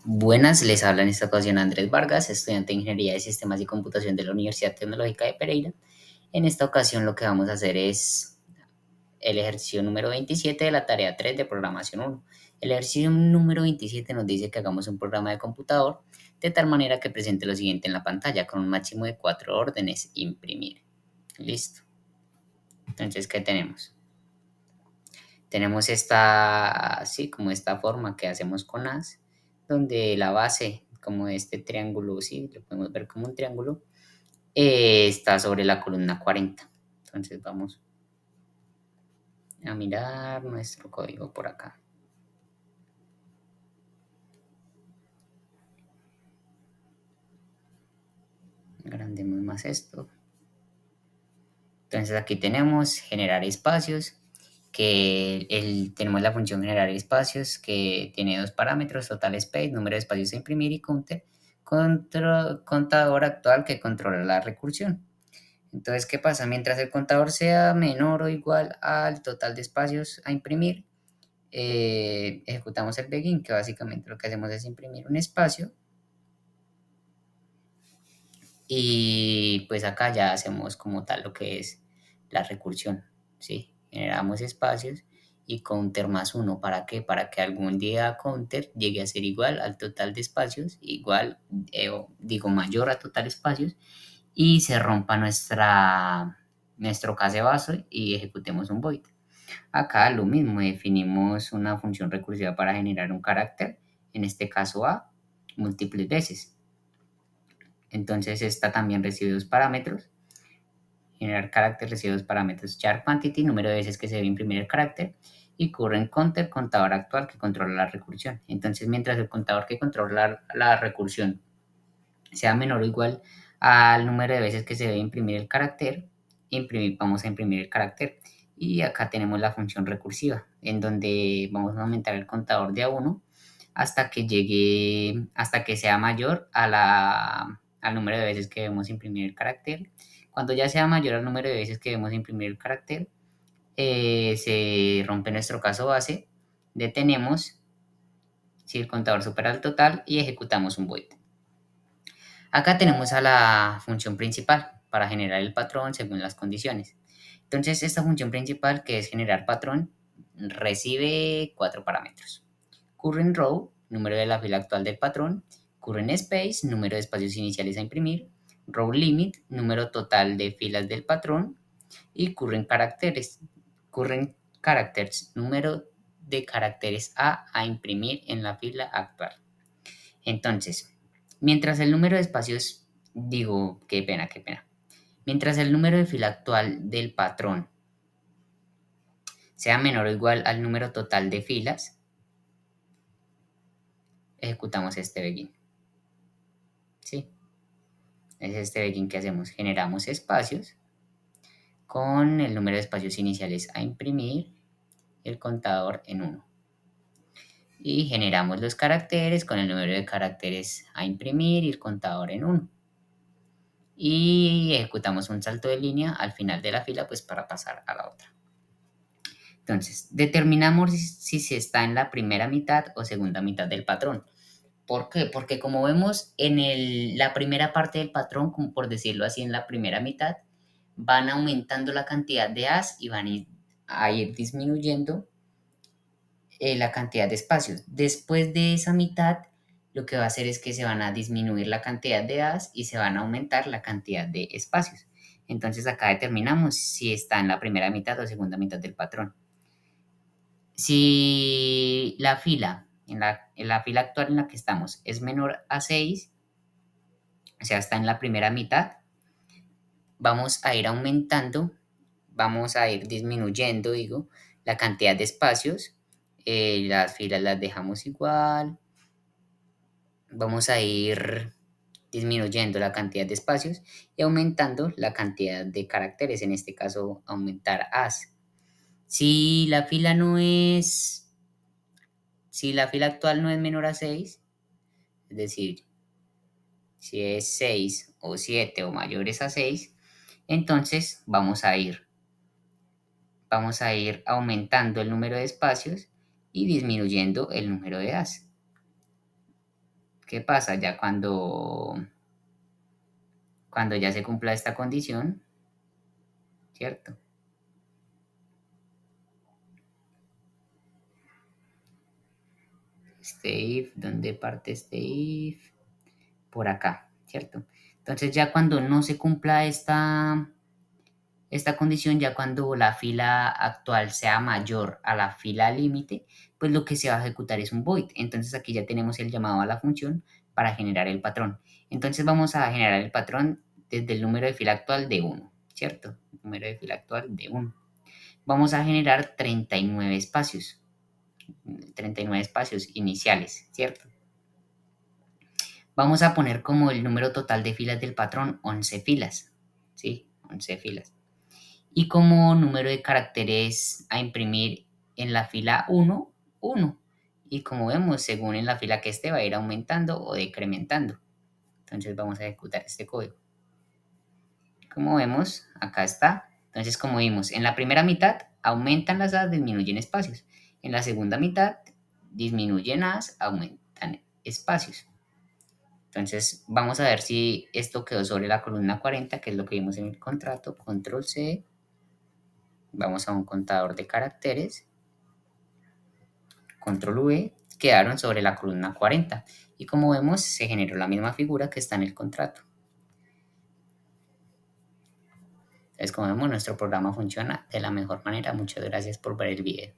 Buenas, les habla en esta ocasión Andrés Vargas, estudiante de Ingeniería de Sistemas y Computación de la Universidad Tecnológica de Pereira. En esta ocasión lo que vamos a hacer es el ejercicio número 27 de la tarea 3 de programación 1. El ejercicio número 27 nos dice que hagamos un programa de computador de tal manera que presente lo siguiente en la pantalla con un máximo de 4 órdenes, imprimir. Listo. Entonces, ¿qué tenemos? Tenemos como esta forma que hacemos con as, donde la base, como este triángulo, sí, lo podemos ver como un triángulo, está sobre la columna 40. Entonces vamos a mirar nuestro código por acá. Agrandemos más esto. Entonces aquí tenemos generar espacios, tenemos la función generar espacios que tiene dos parámetros, total space, número de espacios a imprimir y counter, contador actual que controla la recursión. Entonces, ¿qué pasa? Mientras el contador sea menor o igual al total de espacios a imprimir, ejecutamos el begin, que básicamente lo que hacemos es imprimir un espacio y pues acá ya hacemos como tal lo que es la recursión, ¿sí? Generamos espacios y counter más uno. ¿Para qué? Para que algún día counter llegue a ser igual al total de espacios, igual, mayor a total espacios, y se rompa nuestro case base y ejecutemos un void. Acá lo mismo, definimos una función recursiva para generar un carácter, en este caso a, múltiples veces. Entonces esta también recibe dos parámetros. Generar carácter recibe dos parámetros, char quantity, número de veces que se debe imprimir el carácter, y current counter, contador actual que controla la recursión. Entonces mientras el contador que controla la recursión sea menor o igual al número de veces que se debe imprimir el carácter, vamos a imprimir el carácter. Y acá tenemos la función recursiva, en donde vamos a aumentar el contador de a 1 hasta que sea mayor al número de veces que debemos imprimir el carácter. Cuando ya sea mayor al número de veces que debemos imprimir el carácter, se rompe nuestro caso base, detenemos si el contador supera el total y ejecutamos un void. Acá tenemos a la función principal para generar el patrón según las condiciones. Entonces, esta función principal, que es generar patrón, recibe cuatro parámetros. Current row, número de la fila actual del patrón. Current space, número de espacios iniciales a imprimir. Row limit, número total de filas del patrón. Y current characters, número de caracteres a imprimir en la fila actual. Entonces, mientras el número de espacios, qué pena. Mientras el número de fila actual del patrón sea menor o igual al número total de filas, ejecutamos este begin. ¿Sí? Es este begin que hacemos. Generamos espacios con el número de espacios iniciales a imprimir, el contador en 1. Y generamos los caracteres con el número de caracteres a imprimir y el contador en 1. Y ejecutamos un salto de línea al final de la fila pues para pasar a la otra. Entonces, determinamos si se está en la primera mitad o segunda mitad del patrón. ¿Por qué? Porque como vemos en la primera parte del patrón, como por decirlo así, en la primera mitad, van aumentando la cantidad de as y a ir disminuyendo la cantidad de espacios. Después de esa mitad, lo que va a hacer es que se van a disminuir la cantidad de as y se van a aumentar la cantidad de espacios. Entonces acá determinamos si está en la primera mitad o segunda mitad del patrón. Si la fila, en la fila actual en la que estamos, es menor a 6, o sea, está en la primera mitad, vamos a ir aumentando, vamos a ir disminuyendo, la cantidad de espacios. Las filas las dejamos igual. Vamos a ir disminuyendo la cantidad de espacios y aumentando la cantidad de caracteres, en este caso aumentar as. Si la fila no es, si la fila actual no es menor a 6, es decir, si es 6 o 7 o mayores a 6, entonces vamos a ir aumentando el número de espacios y disminuyendo el número de as. ¿qué pasa? Ya cuando ya se cumpla esta condición, ¿cierto? Este if, ¿dónde parte este if? Por acá, ¿cierto? Entonces ya cuando no se cumpla esta condición, ya cuando la fila actual sea mayor a la fila límite, pues lo que se va a ejecutar es un void. Entonces aquí ya tenemos el llamado a la función para generar el patrón. Entonces vamos a generar el patrón desde el número de fila actual de 1, ¿cierto? Número de fila actual de 1. Vamos a generar 39 espacios iniciales, ¿cierto? Vamos a poner como el número total de filas del patrón 11 filas, ¿sí? 11 filas. Y como número de caracteres a imprimir en la fila 1, 1. Y como vemos, según en la fila que esté, va a ir aumentando o decrementando. Entonces vamos a ejecutar este código. Como vemos, acá está. Entonces, como vimos, en la primera mitad aumentan las A's, disminuyen espacios. En la segunda mitad disminuyen A's, aumentan espacios. Entonces, vamos a ver si esto quedó sobre la columna 40, que es lo que vimos en el contrato. Control C. Vamos a un contador de caracteres. Control V. Quedaron sobre la columna 40. Y como vemos, se generó la misma figura que está en el contrato. Entonces, como vemos, nuestro programa funciona de la mejor manera. Muchas gracias por ver el video.